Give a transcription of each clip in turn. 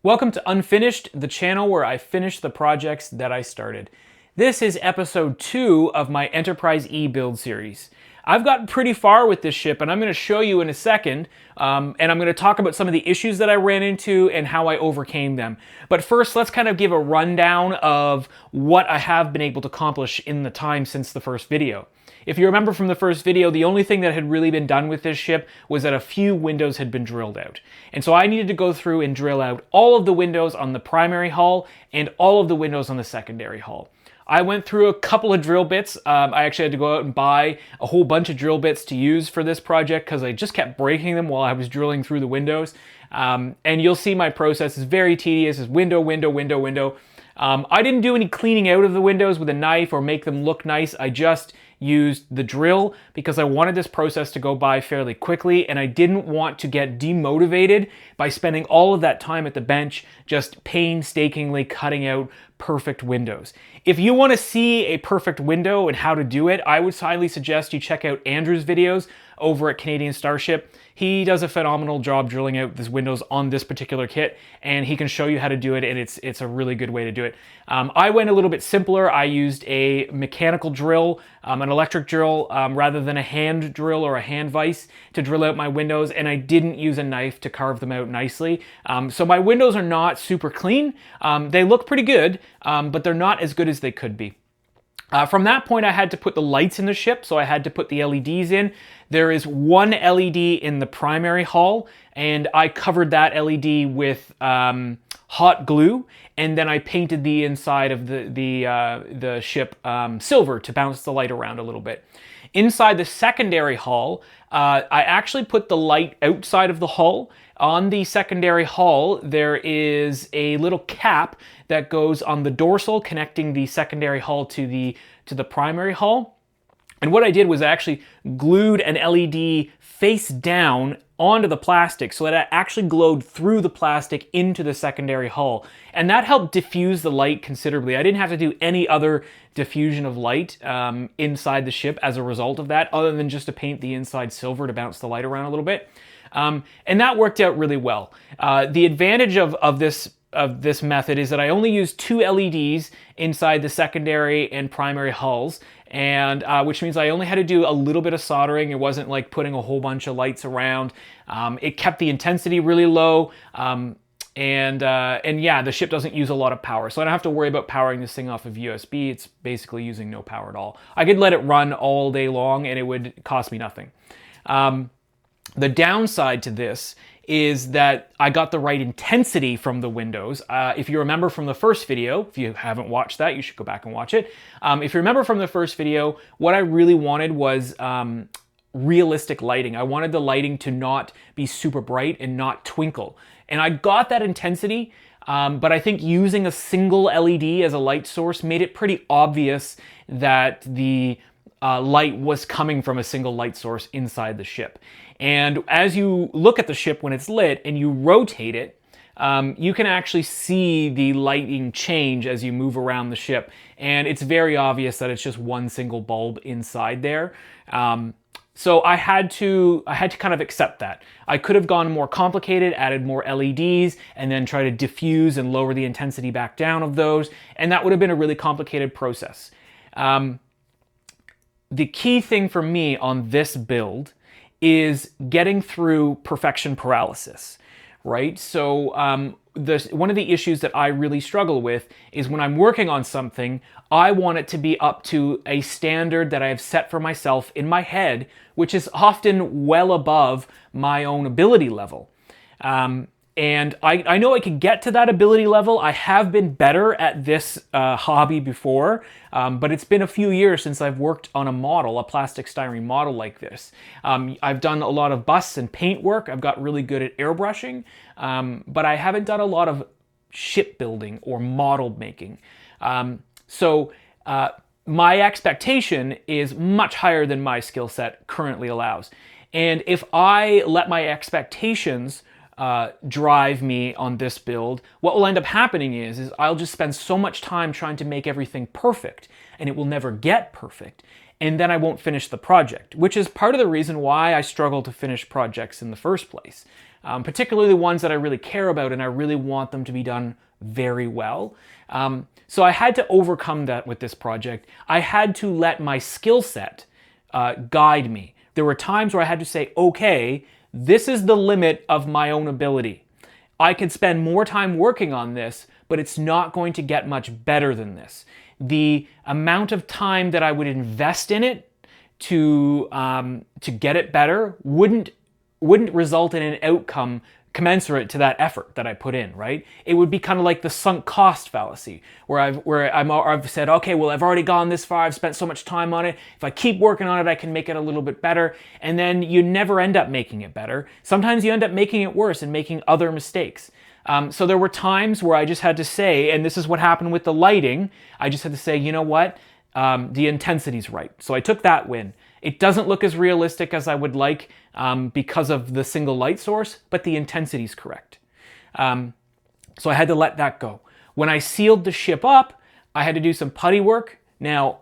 Welcome to Unfinished, the channel where I finish the projects that I started. This is episode 2 of my Enterprise E build series. I've gotten pretty far with this ship, and I'm going to show you in a second, and I'm going to talk about some of the issues that I ran into and how I overcame them. But first, let's kind of give a rundown of what I have been able to accomplish in the time since the first video. If you remember from the first video, the only thing that had really been done with this ship was that a few windows had been drilled out. And so I needed to go through and drill out all of the windows on the primary hull and all of the windows on the secondary hull. I went through a couple of drill bits. I actually had to go out and buy a whole bunch of drill bits to use for this project because I just kept breaking them while I was drilling through the windows. And you'll see my process is very tedious. It's window, window, window, window. I didn't do any cleaning out of the windows with a knife or make them look nice. I just used the drill because I wanted this process to go by fairly quickly, and I didn't want to get demotivated by spending all of that time at the bench just painstakingly cutting out perfect windows. If you want to see a perfect window and how to do it, I would highly suggest you check out Andrew's videos over at Canadian Starship. He does a phenomenal job drilling out these windows on this particular kit, and he can show you how to do it, and it's a really good way to do it. I went a little bit simpler. I used a mechanical drill, an electric drill, rather than a hand drill or a hand vise to drill out my windows, and I didn't use a knife to carve them out nicely. So my windows are not super clean. They look pretty good, but they're not as good as they could be. From that point, I had to put the lights in the ship, so I had to put the LEDs in. There is one LED in the primary hull, and I covered that LED with hot glue, and then I painted the inside of the ship silver to bounce the light around a little bit. Inside the secondary hull, I actually put the light outside of the hull. On the secondary hull, there is a little cap that goes on the dorsal connecting the secondary hull to the primary hull. And what I did was I actually glued an LED face down onto the plastic so that it actually glowed through the plastic into the secondary hull. And that helped diffuse the light considerably. I didn't have to do any other diffusion of light inside the ship as a result of that, other than just to paint the inside silver to bounce the light around a little bit. And that worked out really well. The advantage of this method is that I only used 2 LEDs inside the secondary and primary hulls, and which means I only had to do a little bit of soldering. It wasn't like putting a whole bunch of lights around. It kept the intensity really low, and yeah, the ship doesn't use a lot of power, so I don't have to worry about powering this thing off of USB. It's basically using no power at all. I could let it run all day long, and it would cost me nothing. The downside to this is that I got the right intensity from the windows. If you remember from the first video, if you haven't watched that, you should go back and watch it. If you remember from the first video, what I really wanted was realistic lighting. I wanted the lighting to not be super bright and not twinkle. And I got that intensity, but I think using a single LED as a light source made it pretty obvious that the light was coming from a single light source inside the ship. And as you look at the ship when it's lit and you rotate it, you can actually see the lighting change as you move around the ship. And it's very obvious that it's just one single bulb inside there. So I had to kind of accept that. I could have gone more complicated, added more LEDs, and then try to diffuse and lower the intensity back down of those. And that would have been a really complicated process. The key thing for me on this build is getting through perfection paralysis, right? So one of the issues that I really struggle with is when I'm working on something, I want it to be up to a standard that I have set for myself in my head, which is often well above my own ability level. And I know I could get to that ability level. I have been better at this hobby before, but it's been a few years since I've worked on a model, a plastic styrene model like this. I've done a lot of busts and paint work. I've got really good at airbrushing, but I haven't done a lot of shipbuilding or model making. So my expectation is much higher than my skill set currently allows. And if I let my expectations drive me on this build, what will end up happening is I'll just spend so much time trying to make everything perfect, and it will never get perfect, and then I won't finish the project, which is part of the reason why I struggle to finish projects in the first place. particularly the ones that I really care about and I really want them to be done very well. So I had to overcome that with this project. I had to let my skill set guide me. There were times where I had to say, okay, this is the limit of my own ability. I could spend more time working on this, but it's not going to get much better than this. The amount of time that I would invest in it to get it better wouldn't result in an outcome commensurate to that effort that I put in, right? It would be kind of like the sunk cost fallacy, where I've said, okay, well, I've already gone this far, I've spent so much time on it, if I keep working on it, I can make it a little bit better, and then you never end up making it better. Sometimes you end up making it worse and making other mistakes. So there were times where I just had to say, and this is what happened with the lighting, I just had to say, you know what, the intensity's right. So I took that win. It doesn't look as realistic as I would like because of the single light source, but the intensity's correct. So I had to let that go. When I sealed the ship up, I had to do some putty work. Now,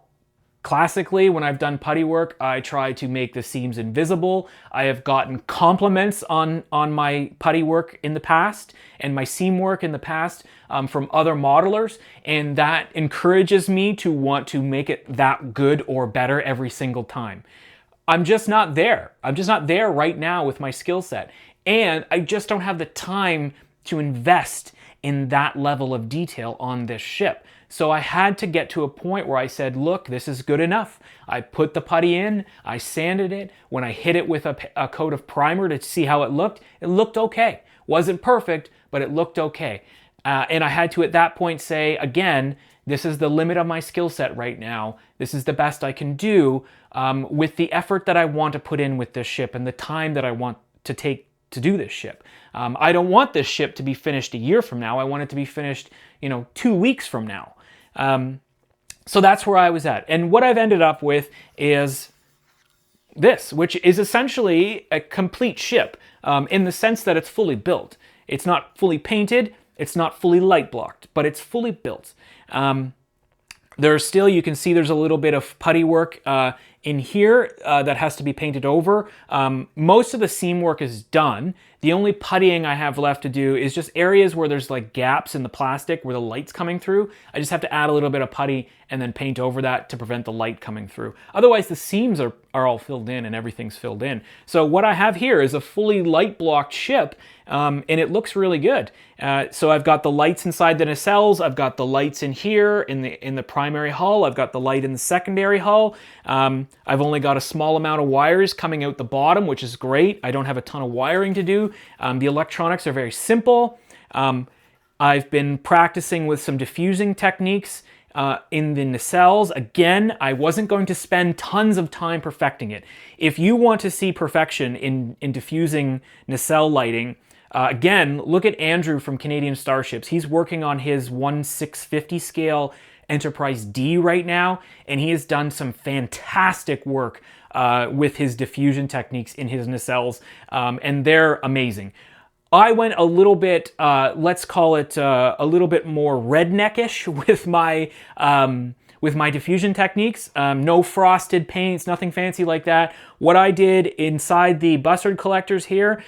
classically, when I've done putty work, I try to make the seams invisible. I have gotten compliments on my putty work in the past and my seam work in the past from other modelers, and that encourages me to want to make it that good or better every single time. I'm just not there. I'm just not there right now with my skill set, and I just don't have the time to invest in that level of detail on this ship. So I had to get to a point where I said, look, this is good enough. I put the putty in, I sanded it. When I hit it with a coat of primer to see how it looked okay. Wasn't perfect, but it looked okay. And I had to, at that point, say, again, this is the limit of my skill set right now. This is the best I can do with the effort that I want to put in with this ship and the time that I want to take to do this ship. I don't want this ship to be finished a year from now. I want it to be finished, 2 weeks from now. So that's where I was at. And what I've ended up with is this, which is essentially a complete ship in the sense that it's fully built. It's not fully painted, it's not fully light blocked, but it's fully built. There's still, you can see there's a little bit of putty work in here that has to be painted over. Most of the seam work is done. The only puttying I have left to do is just areas where there's like gaps in the plastic where the light's coming through. I just have to add a little bit of putty and then paint over that to prevent the light coming through. Otherwise, the seams are all filled in and everything's filled in. So what I have here is a fully light blocked ship, and it looks really good. So I've got the lights inside the nacelles. I've got the lights in here in the primary hull. I've got the light in the secondary hull. I've only got a small amount of wires coming out the bottom, which is great. I don't have a ton of wiring to do. The electronics are very simple. I've been practicing with some diffusing techniques in the nacelles. Again, I wasn't going to spend tons of time perfecting it. If you want to see perfection in diffusing nacelle lighting, again, look at Andrew from Canadian Starships. He's working on his 1/650 scale Enterprise D right now, and he has done some fantastic work with his diffusion techniques in his nacelles, and they're amazing. I went a little bit, let's call it a little bit more redneckish with my diffusion techniques. No frosted paints, nothing fancy like that. What I did inside the bustard collectors here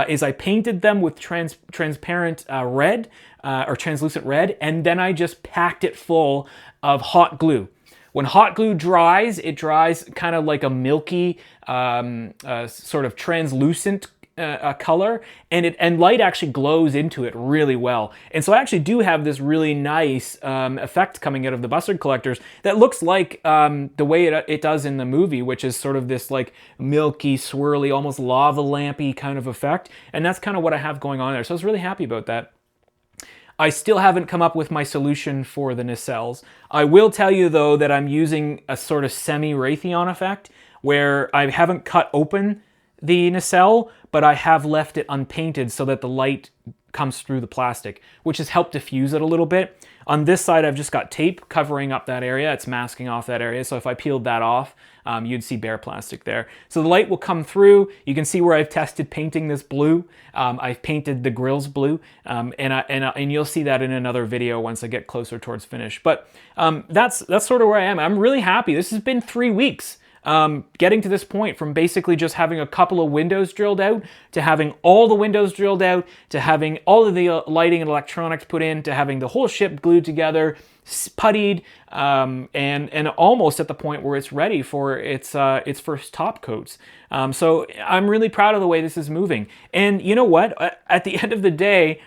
is I painted them with transparent red, or translucent red, and then I just packed it full of hot glue. When hot glue dries, it dries kind of like a milky, sort of translucent color, and light actually glows into it really well. And so I actually do have this really nice effect coming out of the bustard collectors that looks like the way it does in the movie, which is sort of this like milky, swirly, almost lava lampy kind of effect. And that's kind of what I have going on there. So I was really happy about that. I still haven't come up with my solution for the nacelles. I will tell you though that I'm using a sort of semi-Raytheon effect where I haven't cut open the nacelle, but I have left it unpainted so that the light comes through the plastic, which has helped diffuse it a little bit. On this side, I've just got tape covering up that area. It's masking off that area. So if I peeled that off, you'd see bare plastic there. So the light will come through. You can see where I've tested painting this blue. I've painted the grills blue, and you'll see that in another video once I get closer towards finish. But that's sort of where I am. I'm really happy. This has been 3 weeks. getting to this point from basically just having a couple of windows drilled out to having all the windows drilled out to having all of the lighting and electronics put in to having the whole ship glued together, puttied, and almost at the point where it's ready for its first top coats. So I'm really proud of the way this is moving. And you know what? At the end of the day,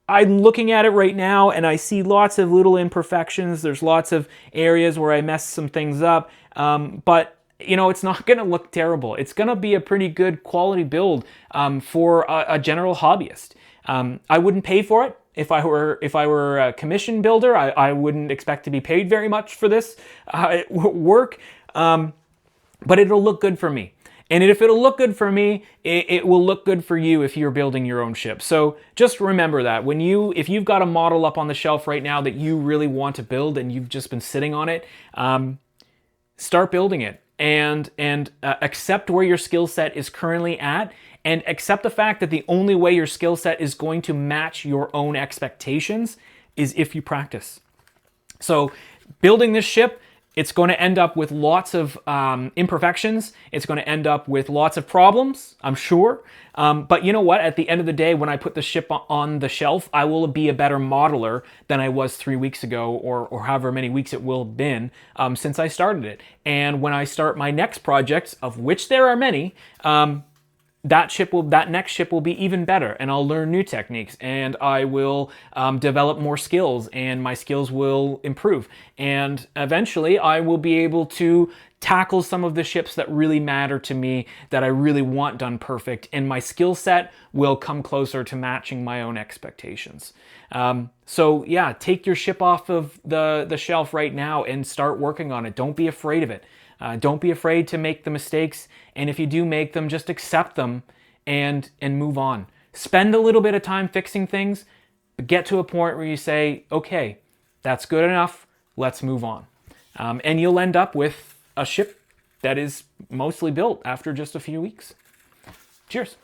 I'm looking at it right now and I see lots of little imperfections. There's lots of areas where I messed some things up, but you know, it's not going to look terrible. It's going to be a pretty good quality build for a general hobbyist. I wouldn't pay for it. If I were a commission builder, I wouldn't expect to be paid very much for this work, but it'll look good for me. And if it'll look good for me, it will look good for you if you're building your own ship. So just remember that if you've got a model up on the shelf right now that you really want to build and you've just been sitting on it, start building it and accept where your skill set is currently at. And accept the fact that the only way your skill set is going to match your own expectations is if you practice. So building this ship, it's going to end up with lots of imperfections. It's going to end up with lots of problems, I'm sure. But you know what? At the end of the day, when I put the ship on the shelf, I will be a better modeler than I was 3 weeks ago or however many weeks it will have been since I started it. And when I start my next projects, of which there are many, that next ship will be even better, and I'll learn new techniques, and I will develop more skills, and my skills will improve, and eventually I will be able to tackle some of the ships that really matter to me, that I really want done perfect, and my skill set will come closer to matching my own expectations. So yeah, take your ship off of the shelf right now and start working on it. Don't be afraid of it. Don't be afraid to make the mistakes, and if you do make them, just accept them and move on. Spend a little bit of time fixing things, but get to a point where you say, okay, that's good enough, let's move on. And you'll end up with a ship that is mostly built after just a few weeks. Cheers.